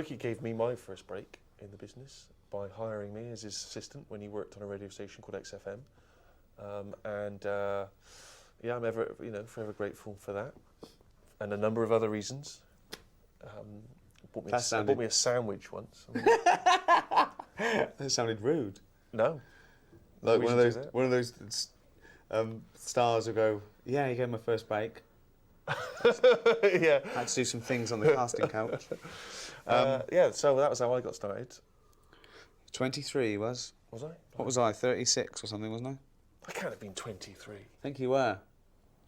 Ricky gave me my first break in the business by hiring me as his assistant when he worked on a radio station called XFM. Yeah, I'm forever grateful for that, and a number of other reasons. Bought me a sandwich once. That sounded rude. No, like one of those stars who go, yeah, he gave me my first break. Yeah, had to do some things on the casting couch. Yeah, so that was how I got started. 23 was. Was I? What was I? 36 or something, wasn't I? I can't have been 23. I think you were.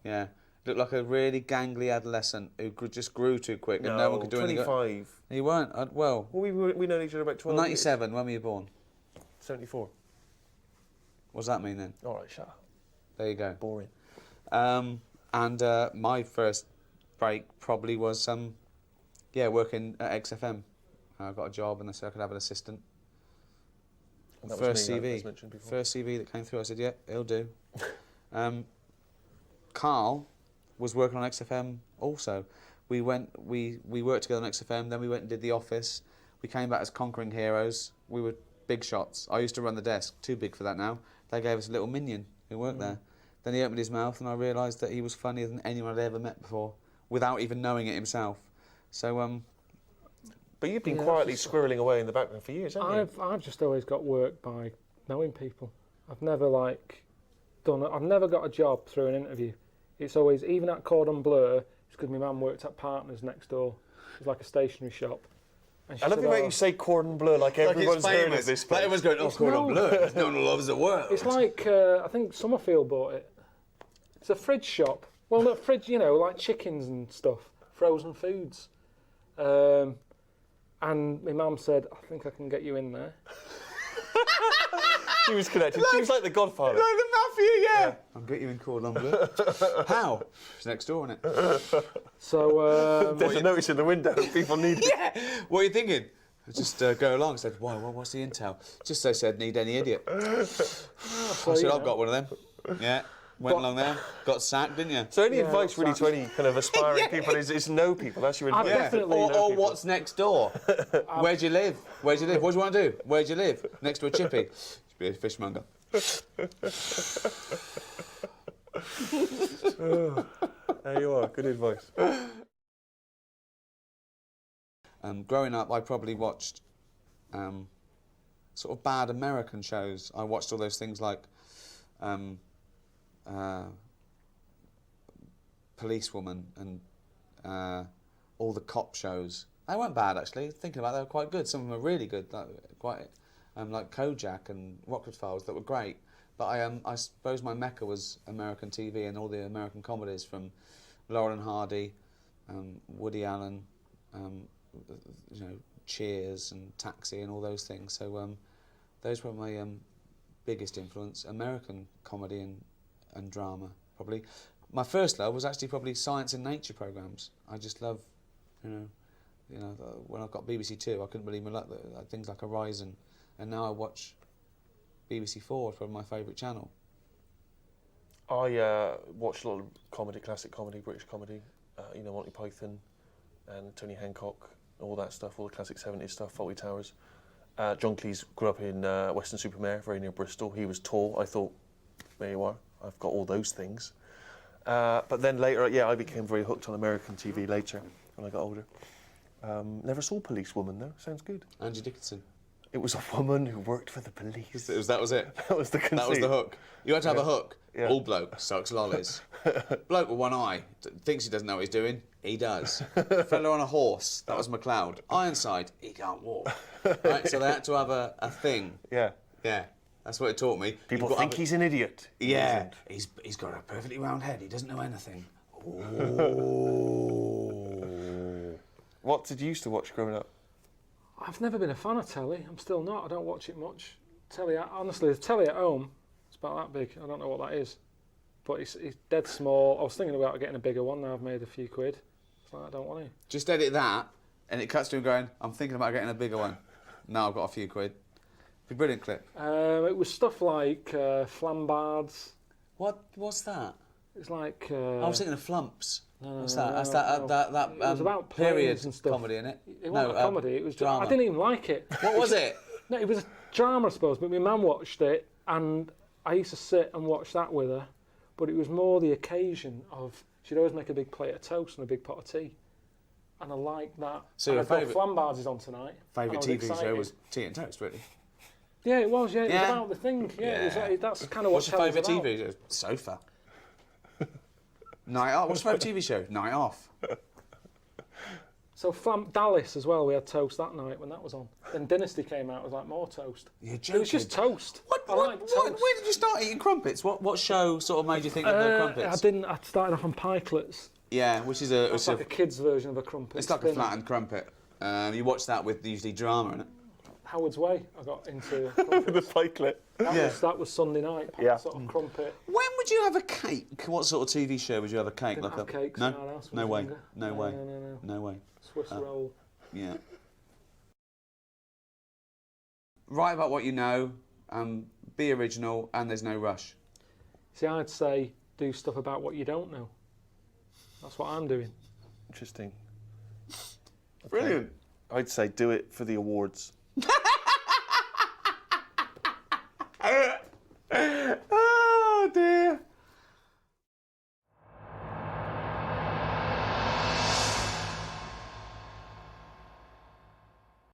Yeah. Looked like a really gangly adolescent who just grew too quick and no one could do anything. 25. You weren't? Well, we known each other about 12 97, years. when were you born? 74. What does that mean then? All right, shut up. There you go. Boring. My first break probably was, working at XFM. I got a job and they said I could have an assistant. First CV that came through, I said, yeah, it'll do. Karl was working on XFM also. We worked together on XFM, then we went and did The Office. We came back as conquering heroes. We were big shots. I used to run the desk, too big for that now. They gave us a little minion who worked there. Then he opened his mouth and I realised that he was funnier than anyone I'd ever met before, without even knowing it himself. So, but you've been quietly squirreling away in the background for years, haven't you? I've just always got work by knowing people. I've never I've never got a job through an interview. It's always, even at Cordon Bleu, it's because my mum worked at Partners next door. It's like a stationery shop. And I love the way you say Cordon Bleu, like everyone's heard of this place. Like everyone's going, oh, Cordon Bleu, there's no one who loves the world. It's like, I think Summerfield bought it. It's a fridge shop. Well, not fridge, like chickens and stuff, frozen foods. And my mum said, I think I can get you in there. She was connected. She was like the Godfather. Like the mafia, yeah. I'll get you in Cordon Bleu. How? It's next door, isn't it? So, there's a notice in the window. People need it. Yeah. What are you thinking? I just go along. I said, why? What's the intel? Just they said, need any idiot. I said, I've got one of them. Yeah. Went along there, got sacked, didn't you? So any advice really to any kind of aspiring people is know people. That's your advice. Definitely or what's next door? Where do you live? Where do you live? What do you want to do? Where do you live? Next to a chippy. Should be a fishmonger. There you are. Good advice. Growing up, I probably watched sort of bad American shows. I watched all those things like Policewoman and all the cop shows. They weren't bad, actually. Thinking about it, they were quite good. Some of them were really good, like Kojak and Rockford Files, that were great. But I suppose my mecca was American TV and all the American comedies from Laurel and Hardy, Woody Allen, Cheers and Taxi and all those things. So those were my biggest influence. American comedy and drama, probably. My first love was actually probably science and nature programmes. I just love, when I got BBC Two, I couldn't believe my luck. Things like Horizon, and now I watch BBC Four. It's probably my favourite channel. I watched a lot of comedy, classic comedy, British comedy. Monty Python and Tony Hancock, all that stuff, all the classic 70s stuff, Fawlty Towers. John Cleese grew up in Weston-super-Mare, very near Bristol. He was tall. I thought, there you are, I've got all those things. But then later, I became very hooked on American TV later, when I got older. Never saw Policewoman, though. Sounds good. Angie Dickinson. It was a woman who worked for the police. That was it? That was the conceit. That was the hook. You had to have a hook. Yeah. All bloke sucks lollies. Bloke with one eye, thinks he doesn't know what he's doing. He does. Fellow on a horse, that was McLeod. Ironside, he can't walk. Right, so they had to have a thing. Yeah. Yeah, that's what it taught me. People think he's an idiot. Yeah, he's got a perfectly round head. He doesn't know anything. What did you used to watch growing up? I've never been a fan of telly. I'm still not. I don't watch it much. Honestly, the telly at home, it's about that big. I don't know what that is. But it's dead small. I was thinking about getting a bigger one. Now I've made a few quid. It's like, I don't want to. Just edit that, and it cuts to him going, I'm thinking about getting a bigger one. Now I've got a few quid. Be a brilliant clip. It was stuff like Flambards. What's that? It's like... I was thinking of Flumps. What's that? That's that It was about period planes and stuff. comedy, innit? It wasn't a comedy. It was drama. I didn't even like it. What was it? No, it was a drama, I suppose. But my mum watched it, and I used to sit and watch that with her. But it was more the occasion of she'd always make a big plate of toast and a big pot of tea, and I liked that. So and your I've got favourite Flambard's is on tonight. favourite and I TV excited. show was Tea and Toast, really. Yeah, it was. Yeah, it Yeah. was about the thing. Yeah, It was, that's kind of what What's your favourite telly's TV show? Sofa. Night Off. What's your favourite TV show? Night Off. So Dallas as well. We had toast that night when that was on. Then Dynasty came out. It was like more toast. You're It joking. was just toast. I like toast. Where did you start eating crumpets? What show sort of made you think of the crumpets? I didn't. I started off on pikelets. Yeah, which is It's like a kid's version of a crumpet. it's like a flattened crumpet. You watch that with usually drama in it. Howard's Way. I got into the crumpets. pikelet. That was Sunday night. Yeah. Sort of crumpet. When would you have a cake? What sort of TV show would you have a cake? Didn't have cakes no, in our house when I no was way, younger. no way, No. no way. Swiss roll. Yeah. Write about what you know, be original, and there's no rush. See, I'd say do stuff about what you don't know. That's what I'm doing. Interesting. Brilliant. I'd say do it for the awards.